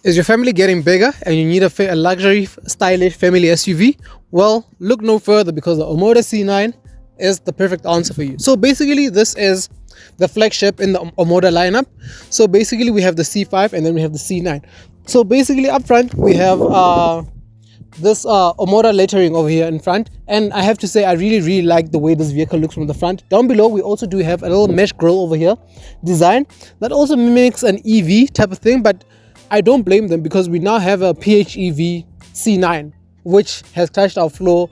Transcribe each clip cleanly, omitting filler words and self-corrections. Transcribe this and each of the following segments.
Is your family getting bigger and you need a luxury, stylish family SUV? Well, look no further because the Omoda C9 is the perfect answer for you. So basically, this is the flagship in the Omoda lineup. So basically, we have the C5 and then we have the C9. So basically, up front, we have this Omoda lettering over here in front, and I have to say I really like the way this vehicle looks from the front. Down below we also do have a little mesh grille over here design that also mimics an EV type of thing, but I don't blame them because we now have a PHEV C9 which has touched our floor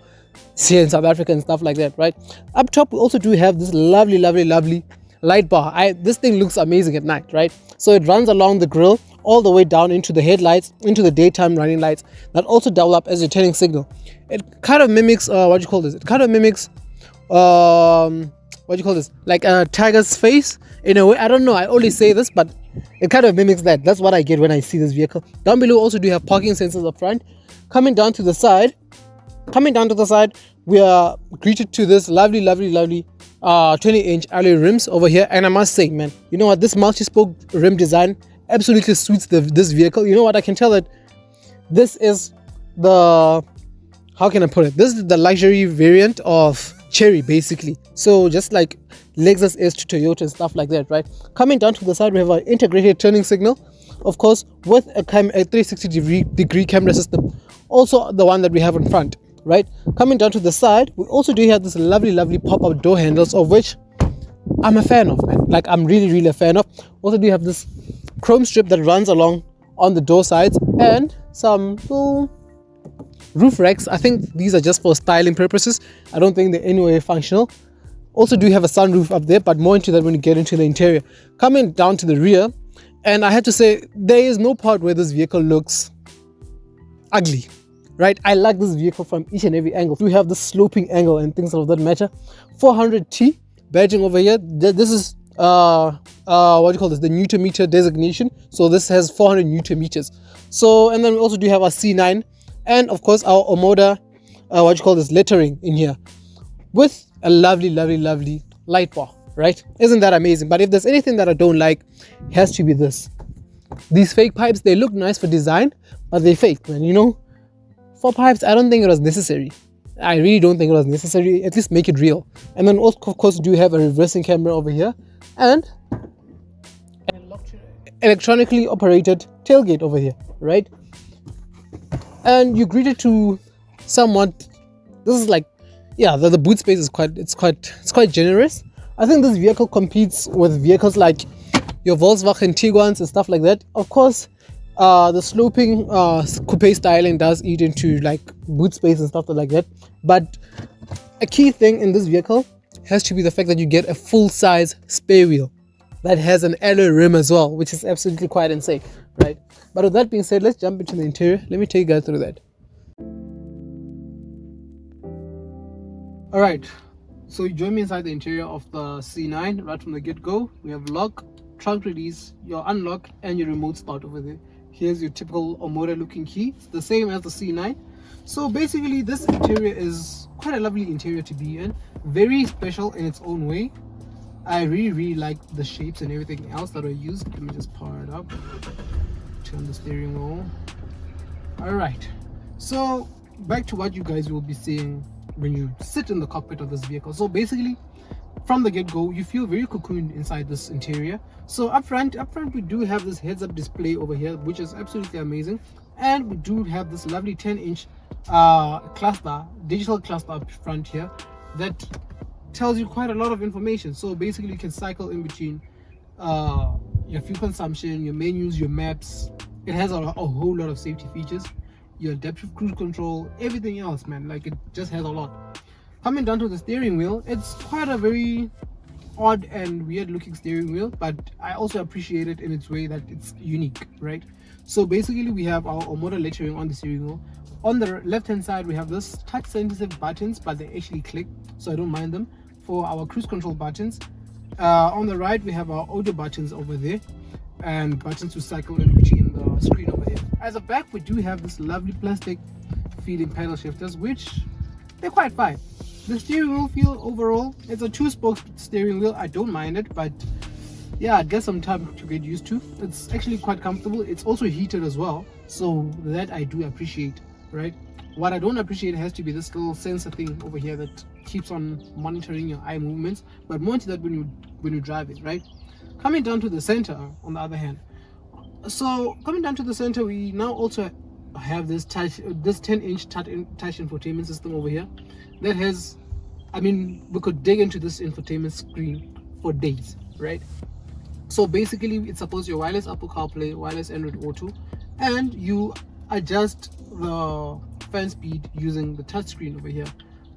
here in South Africa and stuff like that, right? Up top we also do have this lovely light bar. This thing looks amazing at night, right? So it runs along the grille all the way down into the headlights, into the daytime running lights that also double up as your turning signal. It kind of mimics It kind of mimics like a tiger's face in a way. I don't know, I only say this, but it kind of mimics that. That's what I get when I see this vehicle. Down below also do have parking sensors up front. Coming down to the side, we are greeted to this lovely 20-inch alloy rims over here. And I must say, man, you know what, this multi-spoke rim design absolutely suits this vehicle. You know what, I can tell that this is the, how can I put it, this is the luxury variant of Cherry basically. So just like Lexus is to Toyota and stuff like that, right? Coming down to the side, we have an integrated turning signal, of course, with a 360 degree camera system, also the one that we have in front, right? Coming down to the side, we also do have this lovely pop-up door handles, of which I'm a fan of, man. Like, I'm really a fan of. Also do have this chrome strip that runs along on the door sides and some little roof racks. I think these are just for styling purposes. I don't think they're anyway functional. Also do have a sunroof up there, but more into that when you get into the interior. Coming down to the rear, and I have to say, there is no part where this vehicle looks ugly, right? I like this vehicle from each and every angle. We have the sloping angle and things of that matter. 400T badging over here. This is the Newton meter designation. So this has 400 Newton meters. So, and then we also do have our C9 and of course our Omoda lettering in here with a lovely light bar, right? Isn't that amazing? But if there's anything that I don't like, it has to be this. These fake pipes, they look nice for design, but they're fake, man. You know, for pipes, I don't think it was necessary. I really don't think it was necessary. At least make it real. And then also, of course, do have a reversing camera over here and an electronically operated tailgate over here, right? And you greeted to somewhat, this is like, yeah, the boot space is quite generous. I think this vehicle competes with vehicles like your Volkswagen Tiguan's and stuff like that. Of course, the sloping coupe styling does eat into like boot space and stuff like that. But a key thing in this vehicle has to be the fact that you get a full-size spare wheel that has an alloy rim as well, which is absolutely quite insane, right? But with that being said, let's jump into the interior. Let me take you guys through that. Alright, so you join me inside the interior of the C9 right from the get-go. We have lock, trunk release, your unlock, and your remote start over there. Here's your typical Omoda looking key. It's the same as the C9. So basically this interior is quite a lovely interior to be in. Very special in its own way. I really like the shapes and everything else that are used. Let me just power it up. Turn the steering wheel. Alright, so back to what you guys will be seeing when you sit in the cockpit of this vehicle. So basically from the get-go you feel very cocooned inside this interior. So up front we do have this heads-up display over here, which is absolutely amazing, and we do have this lovely 10-inch digital cluster up front here that tells you quite a lot of information. So basically you can cycle in between your fuel consumption, your menus, your maps. It has a whole lot of safety features, your adaptive cruise control, everything else, man. Like, it just has a lot. Coming down to the steering wheel, it's quite a very odd and weird looking steering wheel, but I also appreciate it in its way that it's unique, right? So basically we have our Omoda lettering on the steering wheel. On the left hand side we have this touch sensitive buttons, but they actually click, so I don't mind them, for our cruise control buttons. On the right we have our audio buttons over there and buttons to cycle in between the screen over there. At the back we do have this lovely plastic feeling paddle shifters, which they're quite fine. The steering wheel feel overall, it's a 2-spoke steering wheel. I don't mind it, but yeah, it gets some time to get used to. It's actually quite comfortable. It's also heated as well, so that I do appreciate, right? What I don't appreciate has to be this little sensor thing over here that keeps on monitoring your eye movements, but more into that when you drive it, right? Coming down to the center, on the other hand, so coming down to the center, we now also have this 10-inch touch infotainment system over here that has, I mean, we could dig into this infotainment screen for days, right? So basically it supports your wireless Apple CarPlay, wireless Android Auto, and you adjust the fan speed using the touchscreen over here,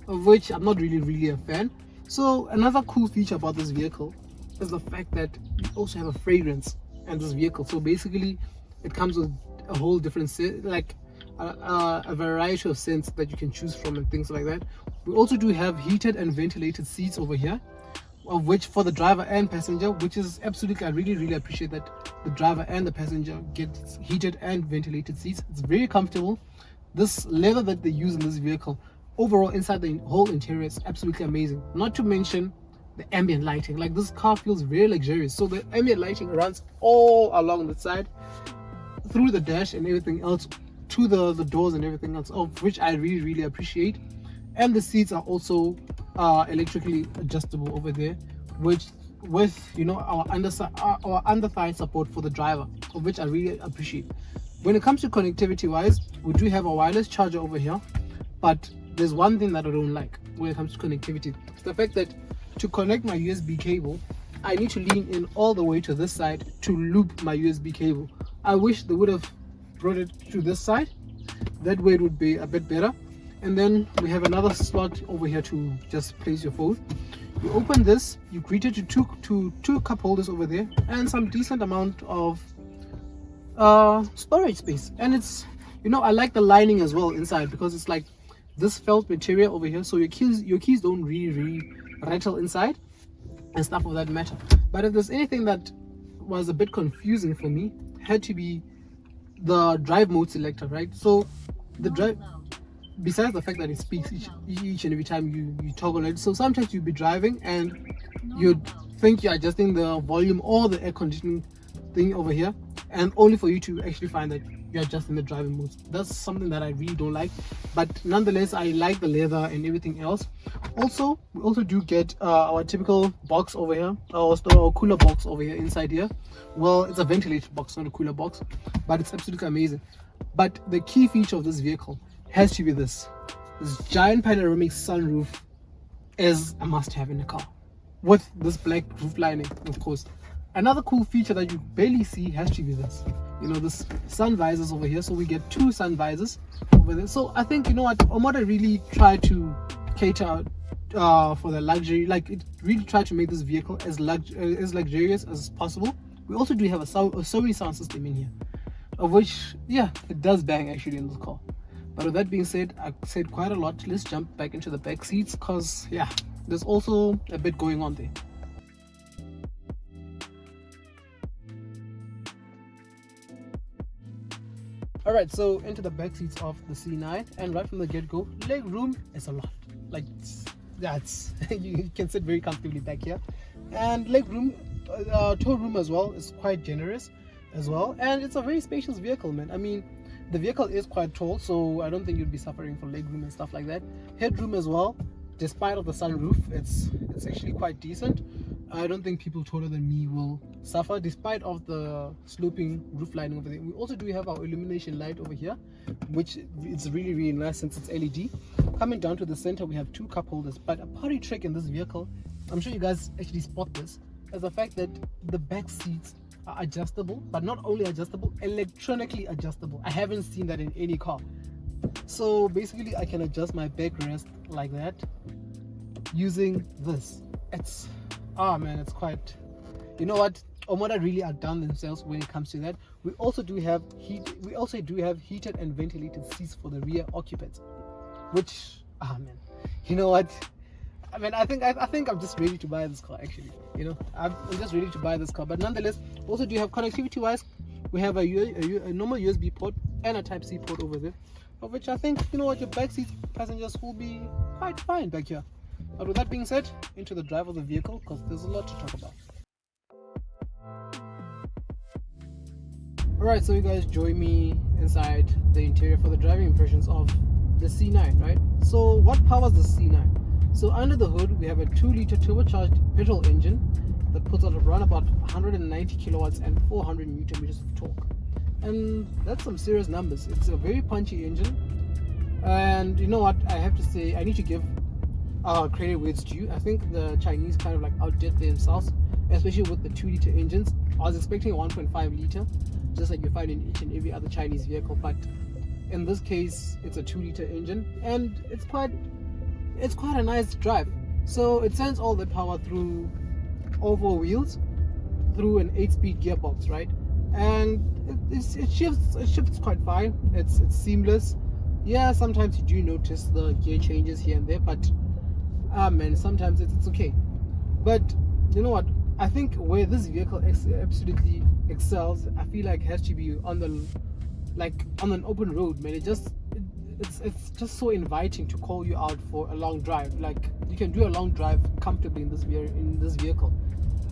of which I'm not really a fan. So another cool feature about this vehicle is the fact that you also have a fragrance in this vehicle. So basically it comes with a whole different like a variety of scents that you can choose from and things like that. We also do have heated and ventilated seats over here, of which for the driver and passenger, which is absolutely, I really appreciate that the driver and the passenger get heated and ventilated seats. It's very comfortable. This leather that they use in this vehicle, overall inside the whole interior, is absolutely amazing. Not to mention the ambient lighting. Like, this car feels very luxurious. So the ambient lighting runs all along the side, through the dash and everything else, to the doors and everything else, of which I really appreciate. And the seats are also electrically adjustable over there, which with, you know, our under thigh support for the driver, of which I really appreciate. When it comes to connectivity wise, we do have a wireless charger over here, but there's one thing that I don't like when it comes to connectivity. It's the fact that to connect my USB cable, I need to lean in all the way to this side to loop my USB cable. I wish they would have brought it to this side. That way it would be a bit better. And then we have another slot over here to just place your phone. You open this, you greet it to two cup holders over there, and some decent amount of storage space. And it's, you know, I like the lining as well inside, because it's like this felt material over here, so your keys don't really rattle inside and stuff of that matter. But if there's anything that was a bit confusing for me, had to be the drive mode selector, right? So the drive, besides the fact that it speaks each and every time you toggle it, so sometimes you'll be driving and you'd think you're adjusting the volume or the air conditioning thing over here, and only for you to actually find that you're adjusting the driving mode. That's something that I really don't like, but nonetheless I like the leather and everything else. Also, we also do get our typical box over here, our cooler box over here inside here. Well, it's a ventilated box, not a cooler box, but it's absolutely amazing. But the key feature of this vehicle has to be this giant panoramic sunroof is a must-have in the car, with this black roof lining, of course. Another cool feature that you barely see has to be this, you know, this sun visors over here. So we get two sun visors over there. So I think, you know what, Omoda really tried to cater for the luxury. Like, it really tried to make this vehicle as luxurious as possible. We also do have a Sony sound system in here, of which, yeah, it does bang actually in this car. But with that being said, I've said quite a lot. Let's jump back into the back seats, because yeah, there's also a bit going on there. Alright, so into the back seats of the C9, and right from the get-go, leg room is a lot. Like, that's you can sit very comfortably back here, and leg room, toe room as well is quite generous as well, and it's a very spacious vehicle, man. I mean, the vehicle is quite tall, so I don't think you'd be suffering for leg room and stuff like that. Headroom as well, despite of the sunroof, it's actually quite decent. I don't think people taller than me will suffer, despite of the sloping roof lining over there. We also do have our illumination light over here, which is really nice since it's LED. Coming down to the center, we have two cup holders. But a party trick in this vehicle, I'm sure you guys actually spot this, is the fact that the back seats are adjustable, but not only adjustable, electronically adjustable. I haven't seen that in any car. So basically I can adjust my backrest like that using this. It's, oh man, it's quite, you know what, Omoda really outdone themselves when it comes to that. We also do have heated and ventilated seats for the rear occupants, which, ah man, you know what, I mean, I think I'm just ready to buy this car actually. You know, I'm just ready to buy this car. But nonetheless, also do have connectivity wise, we have a normal USB port and a Type-C port over there, of which I think, you know what, your backseat passengers will be quite fine back here. But with that being said, into the drive of the vehicle, because there's a lot to talk about. Alright, so you guys join me inside the interior for the driving impressions of the C9, right? So what powers the C9? So under the hood we have a 2-liter turbocharged petrol engine that puts out around about 190 kilowatts and 400 newton meters of torque. And that's some serious numbers. It's a very punchy engine. And you know what, I have to say, I need to give credit where it's due. I think the Chinese kind of like outdid themselves, especially with the 2-liter engines. I was expecting a 1.5 liter, just like you find in each and every other Chinese vehicle, but in this case it's a 2-liter engine, and it's quite a nice drive. So it sends all the power through all 4 wheels through an 8-speed gearbox, right? And it shifts quite fine. It's seamless. Yeah, sometimes you do notice the gear changes here and there, but man, sometimes it's okay. But you know what, I think where this vehicle absolutely excels, I feel like, has to be on an open road, man. It's just so inviting to call you out for a long drive. Like, you can do a long drive comfortably in this vehicle,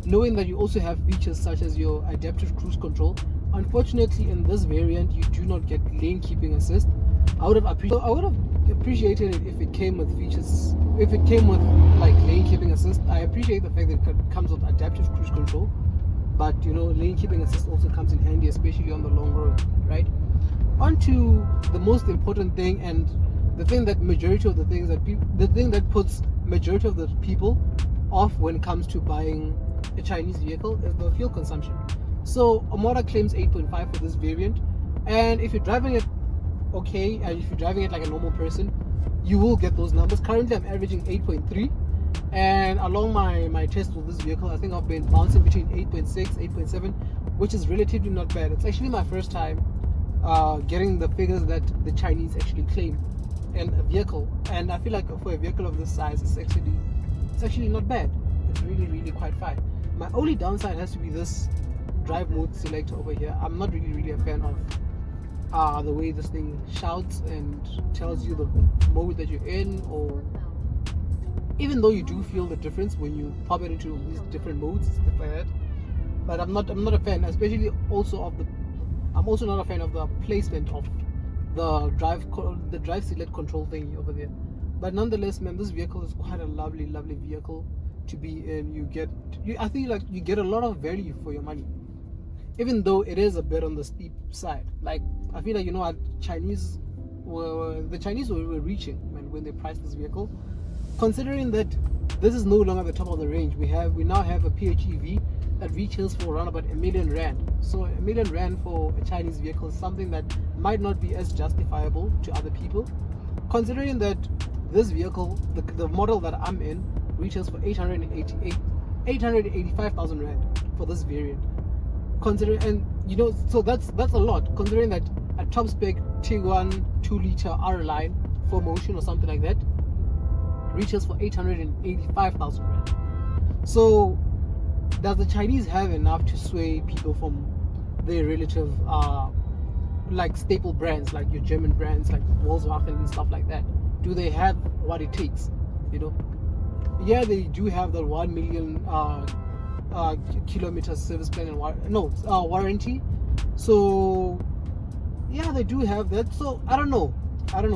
knowing that you also have features such as your adaptive cruise control. Unfortunately, in this variant, you do not get lane keeping assist. I would have appreciated it if it came with features, if it came with like lane keeping assist. I appreciate the fact that it comes with adaptive cruise control, but you know, lane keeping assist also comes in handy, especially on the long road, right? On to the most important thing, and the thing that puts majority of the people off when it comes to buying a Chinese vehicle is the fuel consumption. So Omoda claims 8.5 for this variant, and if you're driving it okay, and if you're driving it like a normal person, you will get those numbers. Currently I'm averaging 8.3, and along my test with this vehicle, I think I've been bouncing between 8.6, 8.7, which is relatively not bad. It's actually my first time getting the figures that the Chinese actually claim in a vehicle, and I feel like for a vehicle of this size, it's actually not bad. It's really quite fine. My only downside has to be this drive mode selector over here. I'm not really a fan of the way this thing shouts and tells you the mode that you're in, or even though you do feel the difference when you pop it into these different modes, stuff like that. But I'm not a fan, especially also I'm also not a fan of the placement of the drive select control thing over there. But nonetheless, man, this vehicle is quite a lovely vehicle to be in. I think like you get a lot of value for your money, even though it is a bit on the steep side. Like, I feel like, you know what, the Chinese were reaching, man, when they priced this vehicle. Considering that this is no longer the top of the range, we now have a PHEV that retails for around about R1 million. So R1 million for a Chinese vehicle is something that might not be as justifiable to other people. Considering that this vehicle, the model that I'm in, retails for 885,000 rand for this variant. And you know, so that's a lot, considering that a top spec Tiguan 2-liter R line 4Motion or something like that retails for 885,000 rand. So does the Chinese have enough to sway people from their relative like staple brands, like your German brands like Volkswagen and stuff like that? Do they have what it takes? You know, yeah, they do have the 1 million kilometer service plan and warranty. So yeah, they do have that. So I don't know,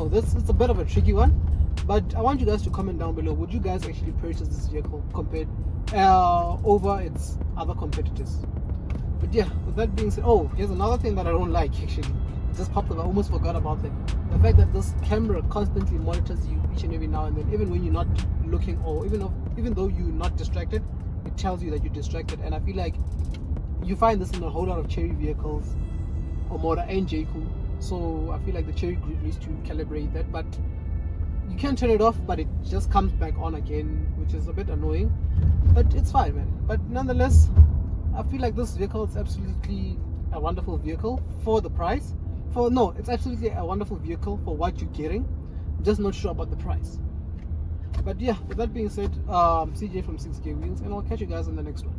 this is a bit of a tricky one, but I want you guys to comment down below. Would you guys actually purchase this vehicle compared over its other competitors? But yeah, with that being said, oh, here's another thing that I don't like, actually. It just popped up, I almost forgot about it. The fact that this camera constantly monitors you each and every now and then, even when you're not looking, or even though you're not distracted, it tells you that you're distracted. And I feel like you find this in a whole lot of Chery vehicles, Omoda and Jaco. So I feel like the Chery group needs to calibrate that. But you can turn it off, but it just comes back on again, which is a bit annoying. But it's fine, man. But nonetheless, I feel like this vehicle is absolutely a wonderful vehicle for the price. It's absolutely a wonderful vehicle for what you're getting. I'm just not sure about the price. But yeah, with that being said, CJ from 6K Wheels, and I'll catch you guys in the next one.